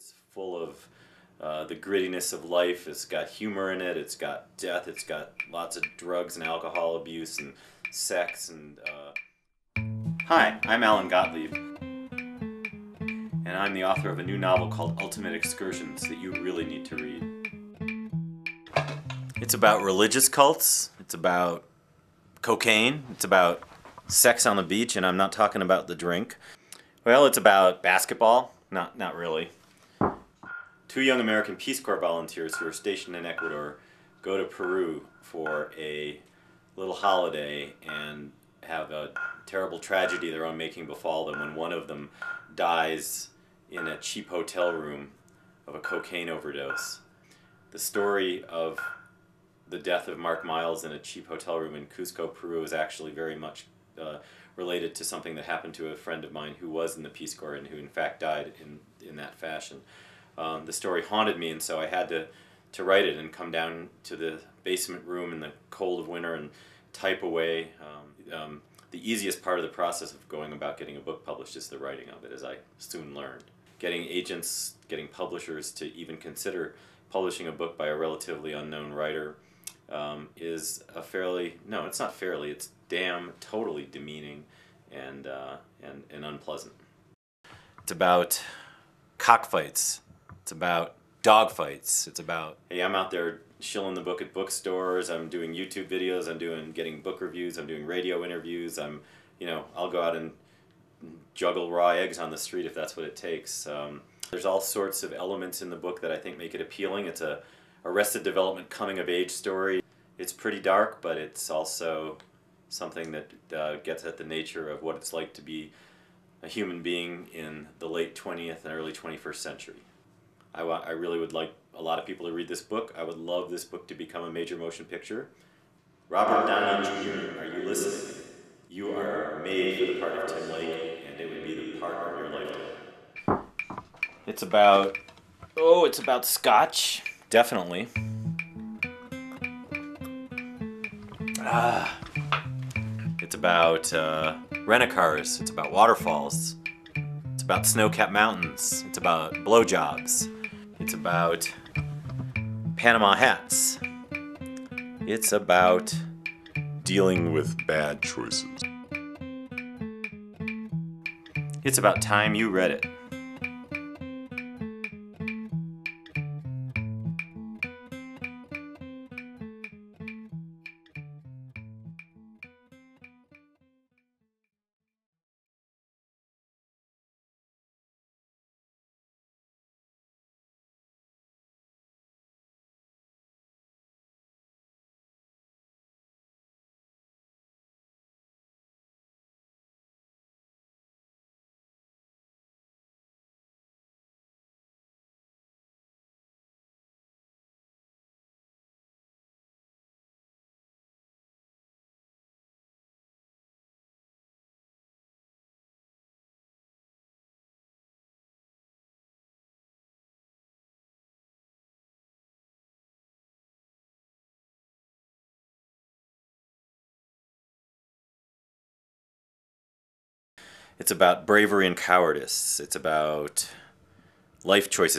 It's full of the grittiness of life. It's got humor in it. It's got death. It's got lots of drugs and alcohol abuse and sex. And Hi, I'm Alan Gottlieb, and I'm the author of a new novel called Ultimate Excursions that you really need to read. It's about religious cults. It's about cocaine. It's about sex on the beach, and I'm not talking about the drink. Well, it's about basketball. Not really. Two young American Peace Corps volunteers who are stationed in Ecuador go to Peru for a little holiday and have a terrible tragedy of their own making befall them when one of them dies in a cheap hotel room of a cocaine overdose. The story of the death of Mark Miles in a cheap hotel room in Cusco, Peru is actually very much related to something that happened to a friend of mine who was in the Peace Corps and who in fact died in that fashion. The story haunted me, and so I had to write it and come down to the basement room in the cold of winter and type away. The easiest part of the process of going about getting a book published is the writing of it, as I soon learned. Getting agents, getting publishers to even consider publishing a book by a relatively unknown writer is a fairly, no, it's not fairly, it's damn totally demeaning and unpleasant. It's about cockfights. It's about dogfights. It's about, hey, I'm out there shilling the book at bookstores. I'm doing YouTube videos. I'm getting book reviews. I'm doing radio interviews. I'll go out and juggle raw eggs on the street if that's what it takes. There's all sorts of elements in the book that I think make it appealing. It's a Arrested Development coming-of-age story. It's pretty dark, but it's also something that gets at the nature of what it's like to be a human being in the late 20th and early 21st century. I really would like a lot of people to read this book. I would love this book to become a major motion picture. Robert Downey Jr., are you listening? You are made for the part of Tim Lake, and it would be the part of your lifetime. It's about scotch, definitely. It's about rent-a-cars. It's about waterfalls. It's about snow-capped mountains. It's about blowjobs. It's about Panama hats. It's about dealing with bad choices. It's about time you read it. It's about bravery and cowardice. It's about life choices.